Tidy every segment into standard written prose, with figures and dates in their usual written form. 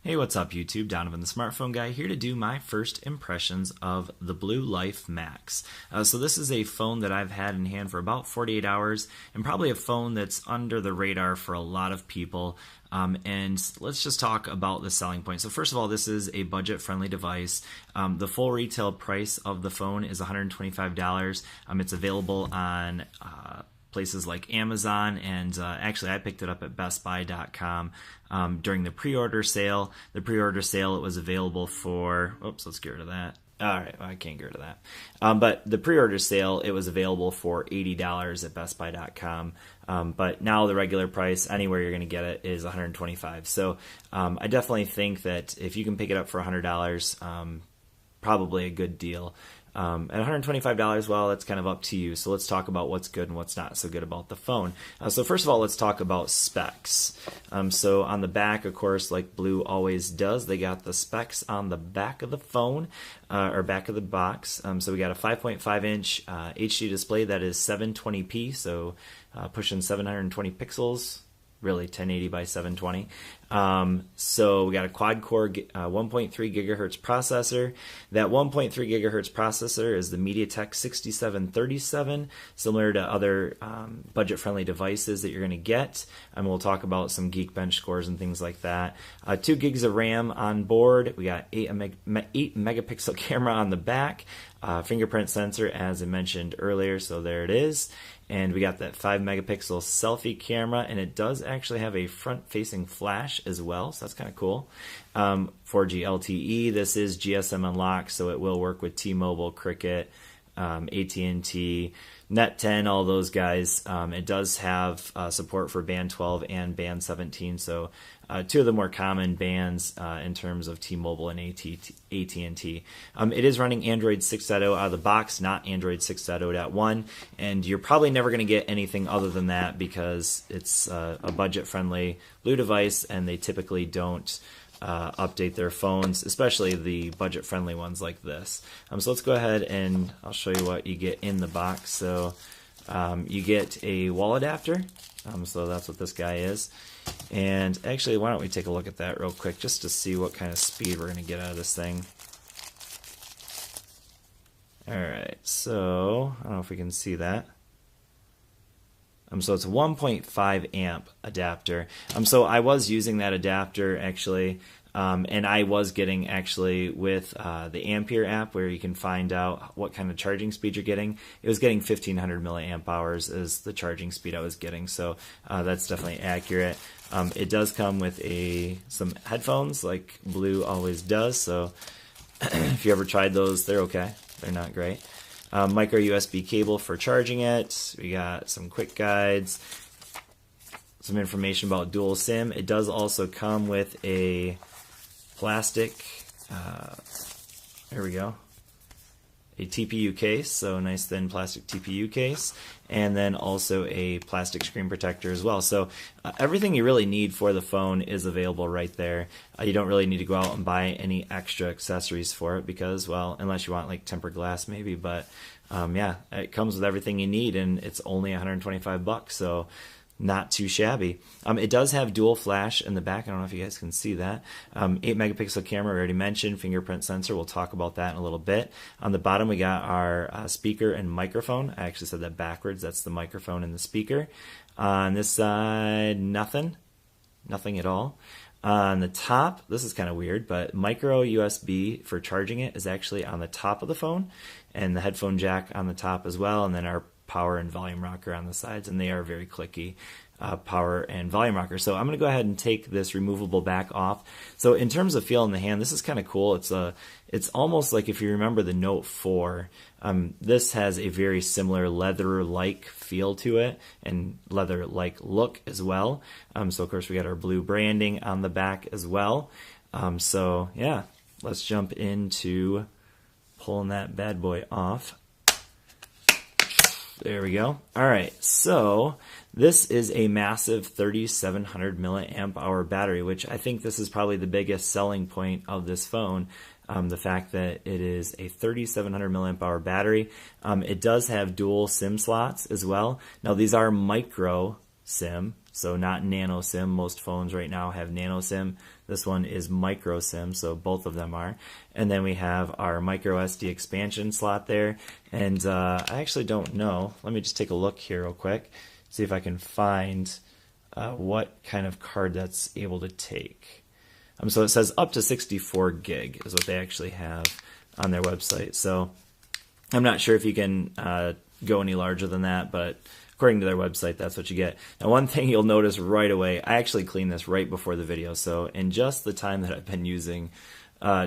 Hey, what's up YouTube? Donovan the Smartphone Guy here to do my first impressions of the Blue Life Max. So this is a phone that I've had in hand for about 48 hours and probably a phone that's under the radar for a lot of people. And let's just talk about the selling point. So first of all, this is a budget-friendly device. The full retail price of the phone is $125. It's available on places like Amazon, and actually I picked it up at bestbuy.com during the pre-order sale. The pre-order sale, it was available for, oops, let's get rid of that. All right, well, I can't get rid of that. But the pre-order sale, it was available for $80 at bestbuy.com. But now the regular price, anywhere you're going to get it, is $125. So I definitely think that if you can pick it up for $100, probably a good deal. At $125, well, that's kind of up to you. So let's talk about what's good and what's not so good about the phone. So first of all, let's talk about specs. So on the back, of course, like Blue always does, they got the specs on the back of the phone, or back of the box. So we got a 5.5-inch HD display that is 720p, so pushing 720 pixels. Really 1080 by 720. So we got a quad-core 1.3 gigahertz processor. That 1.3 gigahertz processor is the MediaTek 6737, similar to other budget-friendly devices that you're going to get. And we'll talk about some Geekbench scores and things like that. 2 gigs of RAM on board. We got 8 megapixel camera on the back. Fingerprint sensor, as I mentioned earlier, so there it is. And we got that 5 megapixel selfie camera, and it does actually have a front-facing flash as well, so that's kind of cool. 4G LTE, this is GSM unlocked, so it will work with T-Mobile, Cricket, AT&T, Net 10, all those guys. It does have support for band 12 and band 17, so two of the more common bands in terms of T-Mobile and AT&T. It is running Android 6.0 out of the box, not Android 6.0.1, and you're probably never going to get anything other than that because it's a budget-friendly Blue device, and they typically don't update their phones, especially the budget-friendly ones like this. So let's go ahead and I'll show you what you get in the box. So you get a wall adapter, so that's what this guy is. And actually, why don't we take a look at that real quick just to see what kind of speed we're going to get out of this thing. Alright, so I don't know if we can see that. So it's a 1.5 amp adapter. So I was using that adapter actually, and I was getting actually with the Ampere app where you can find out what kind of charging speed you're getting. It was getting 1500 milliamp hours is the charging speed I was getting, so that's definitely accurate. It does come with some headphones like Blue always does, so if you ever tried those, they're okay. They're not great. Micro USB cable for charging it. We got some quick guides, some information about dual SIM. It does also come with a plastic, there we go, a TPU case, so a nice thin plastic TPU case, and then also a plastic screen protector as well. So everything you really need for the phone is available right there. You don't really need to go out and buy any extra accessories for it because, well, unless you want like tempered glass maybe, but yeah, it comes with everything you need, and it's only 125 bucks, so not too shabby. It does have dual flash in the back. I don't know if you guys can see that. 8 megapixel camera, we already mentioned. Fingerprint sensor, we'll talk about that in a little bit. On the bottom, we got our speaker and microphone. I actually said that backwards. That's the microphone and the speaker. On this side, nothing at all. On the top, this is kind of weird, but micro USB for charging it is actually on the top of the phone, and the headphone jack on the top as well, and then our power and volume rocker on the sides, and they are very clicky, power and volume rocker. So I'm going to go ahead and take this removable back off. So in terms of feel in the hand, this is kind of cool. It's almost like if you remember the Note 4, this has a very similar leather-like feel to it and leather-like look as well. So of course we got our Blue branding on the back as well. So yeah, let's jump into pulling that bad boy off. There we go. All right, so this is a massive 3700 milliamp hour battery, which I think this is probably the biggest selling point of this phone. The fact that it is a 3700 milliamp hour battery. It does have dual SIM slots as well. Now these are micro SIM, so not nano SIM. Most phones right now have nano SIM. This one is micro SIM, so both of them are. And then we have our micro SD expansion slot there. And I actually don't know. Let me just take a look here real quick, see if I can find what kind of card that's able to take. So it says up to 64 gig is what they actually have on their website. So I'm not sure if you can go any larger than that, but according to their website, that's what you get. Now, one thing you'll notice right away, I actually cleaned this right before the video, so in just the time that I've been using,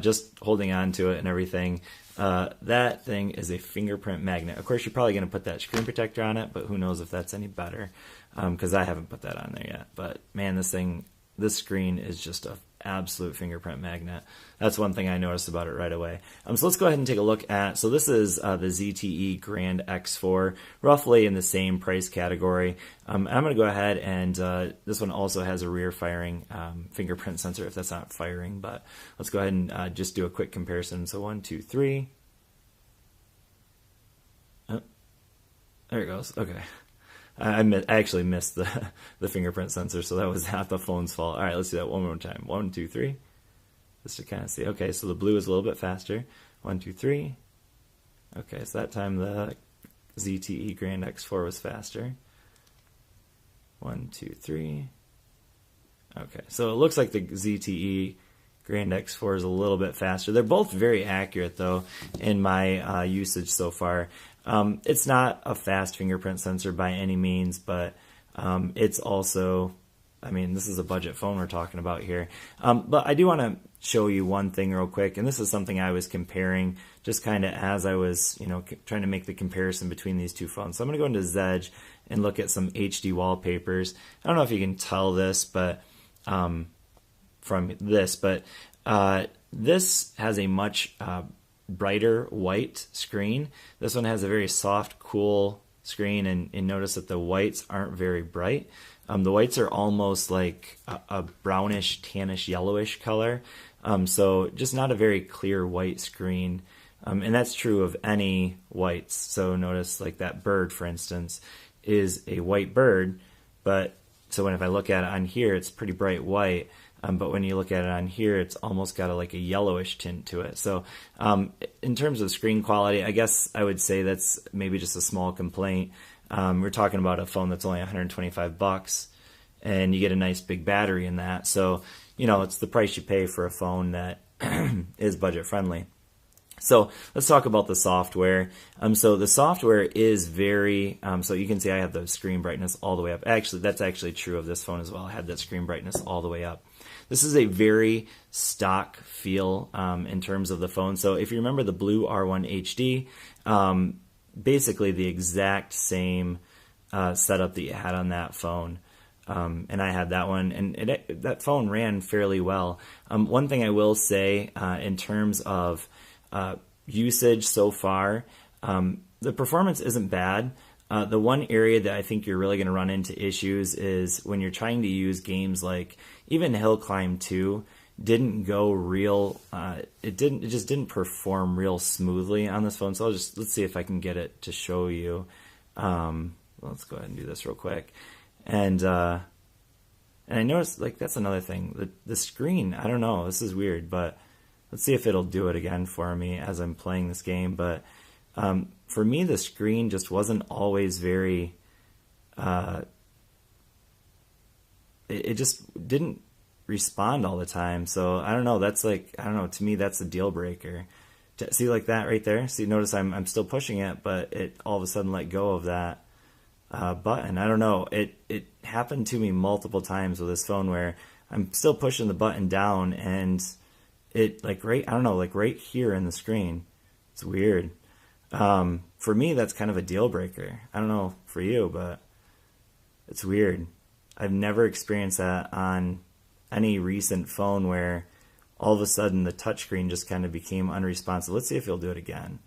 just holding on to it and everything, that thing is a fingerprint magnet. Of course, you're probably going to put that screen protector on it, but who knows if that's any better, because I haven't put that on there yet. But man, this screen is just a absolute fingerprint magnet. That's one thing I noticed about it right away. So let's go ahead and take a look at, so this is the ZTE Grand X4, roughly in the same price category. I'm going to go ahead and this one also has a rear firing fingerprint sensor, if that's not firing, but let's go ahead and just do a quick comparison. So 1, 2, 3. Oh, there it goes. Okay. I actually missed the fingerprint sensor, so that was not the phone's fault. All right, let's do that one more time. 1, 2, 3. Just to kind of see. Okay, so the blue is a little bit faster. 1, 2, 3. Okay, so that time the ZTE Grand X4 was faster. 1, 2, 3. Okay, so it looks like the ZTE Grand X4 is a little bit faster. They're both very accurate, though, in my usage so far. It's not a fast fingerprint sensor by any means, but it's also, I mean, this is a budget phone we're talking about here. But I do want to show you one thing real quick, and this is something I was comparing just kind of as I was, trying to make the comparison between these two phones. So I'm going to go into Zedge and look at some HD wallpapers. I don't know if you can tell this, but from this, but this has a much brighter white screen. This one has a very soft, cool screen, and notice that the whites aren't very bright. The whites are almost like a brownish, tannish, yellowish color. So just not a very clear white screen. And that's true of any whites. So notice like that bird, for instance, is a white bird, but so if I look at it on here, it's pretty bright white. But when you look at it on here, it's almost got like a yellowish tint to it. So in terms of screen quality, I guess I would say that's maybe just a small complaint. We're talking about a phone that's only $125, and you get a nice big battery in that. So, it's the price you pay for a phone that is budget friendly. So let's talk about the software. So the software is very, so you can see I have the screen brightness all the way up. Actually, that's actually true of this phone as well. I have that screen brightness all the way up. This is a very stock feel in terms of the phone. So if you remember the blue R1 HD, basically the exact same setup that you had on that phone. And I had that one, and that phone ran fairly well. One thing I will say in terms of usage so far, the performance isn't bad. The one area that I think you're really going to run into issues is when you're trying to use games like even Hill Climb 2 didn't go real, it just didn't perform real smoothly on this phone. So let's see if I can get it to show you. Let's go ahead and do this real quick. And I noticed, like, that's another thing. The screen, I don't know, this is weird, but let's see if it'll do it again for me as I'm playing this game. But for me, the screen just wasn't always very, it just didn't respond all the time. So I don't know, that's like, I don't know, to me that's a deal breaker. See, like that right there? See, notice I'm still pushing it, but it all of a sudden let go of that button. I don't know, it happened to me multiple times with this phone where I'm still pushing the button down and it like right, I don't know, like right here in the screen. It's weird. For me, that's kind of a deal breaker. I don't know for you, but it's weird. I've never experienced that on any recent phone where all of a sudden the touchscreen just kind of became unresponsive. Let's see if he'll do it again.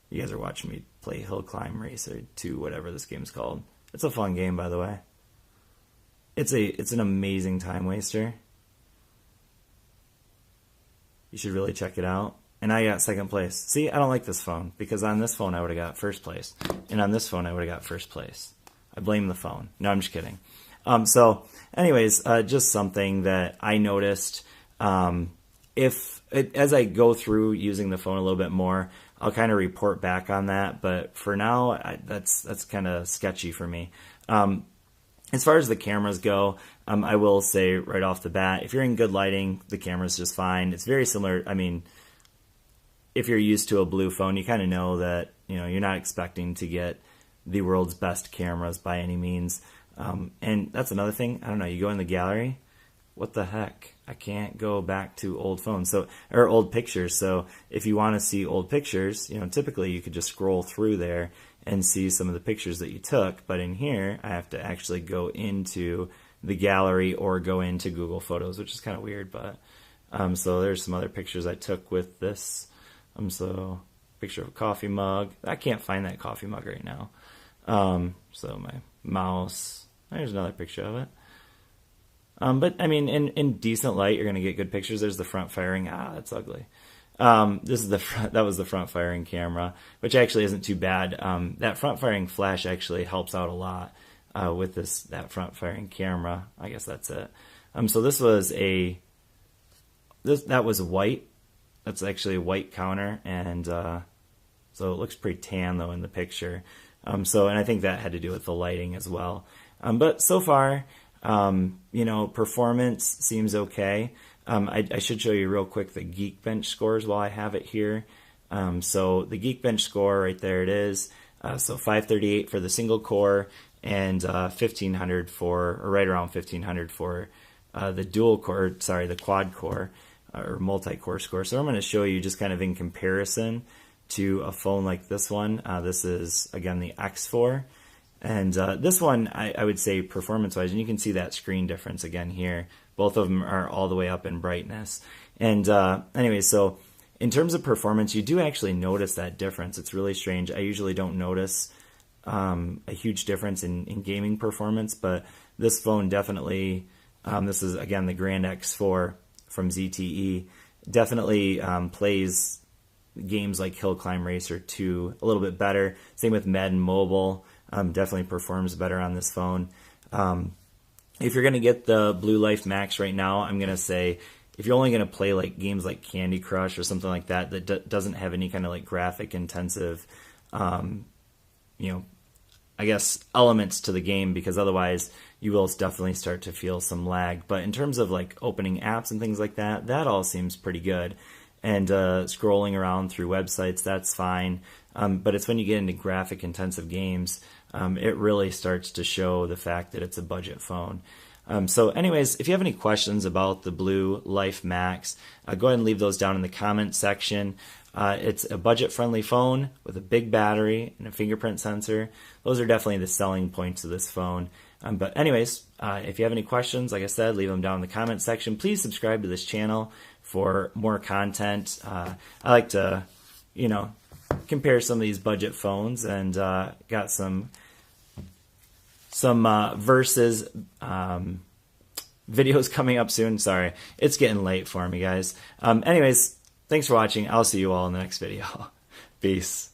You guys are watching me play Hill Climb Racer 2, whatever this game's called. It's a fun game, by the way. It's an amazing time waster. You should really check it out. And I got second place. See, I don't like this phone because on this phone I would have got first place. And on this phone I would have got first place. I blame the phone. No, I'm just kidding. So anyways, just something that I noticed. As I go through using the phone a little bit more, I'll kind of report back on that. But for now, that's kind of sketchy for me. As far as the cameras go, I will say right off the bat, if you're in good lighting, the camera's just fine. It's very similar. I mean, if you're used to a blue phone, you kind of know that, you're not expecting to get the world's best cameras by any means. And that's another thing. I don't know. You go in the gallery, what the heck? I can't go back to old phones, or old pictures. So if you want to see old pictures, typically you could just scroll through there and see some of the pictures that you took. But in here, I have to actually go into the gallery or go into Google Photos, which is kind of weird. But so there's some other pictures I took with this. So picture of a coffee mug. I can't find that coffee mug right now. So my mouse. There's another picture of it. But I mean, in decent light, you're going to get good pictures. There's the front firing. That's ugly. This is that was the front firing camera, which actually isn't too bad. That front firing flash actually helps out a lot with that front firing camera. I guess that's it. So this was that was white. That's actually a white counter, and so it looks pretty tan though in the picture. And I think that had to do with the lighting as well. But so far, performance seems okay. I should show you real quick the Geekbench scores while I have it here. So the Geekbench score, right there it is. So 538 for the single core and 1500 or right around 1500 for the dual core, the quad core or multi-core score. So I'm going to show you just kind of in comparison to a phone like this one. This is, again, the X4. And this one, I would say performance-wise, and you can see that screen difference again here. Both of them are all the way up in brightness. And anyway, so in terms of performance, you do actually notice that difference. It's really strange. I usually don't notice a huge difference in gaming performance, but this phone definitely, this is, again, the Grand X4 from ZTE, definitely plays games like Hill Climb Racer 2 a little bit better. Same with Madden Mobile. Definitely performs better on this phone. If you're going to get the Blue Life Max right now, I'm going to say if you're only going to play like games like Candy Crush or something like that that doesn't have any kind of like graphic intensive, I guess elements to the game, because otherwise you will definitely start to feel some lag. But in terms of like opening apps and things like that, that all seems pretty good. And scrolling around through websites, that's fine. But it's when you get into graphic intensive games, it really starts to show the fact that it's a budget phone. So anyways, if you have any questions about the Blue Life Max, go ahead and leave those down in the comment section. It's a budget-friendly phone with a big battery and a fingerprint sensor. Those are definitely the selling points of this phone. But anyways, if you have any questions, like I said, leave them down in the comment section. Please subscribe to this channel for more content. I like to, compare some of these budget phones, and got some versus videos coming up soon. Sorry, it's getting late for me, guys. Anyways, thanks for watching. I'll see you all in the next video. Peace.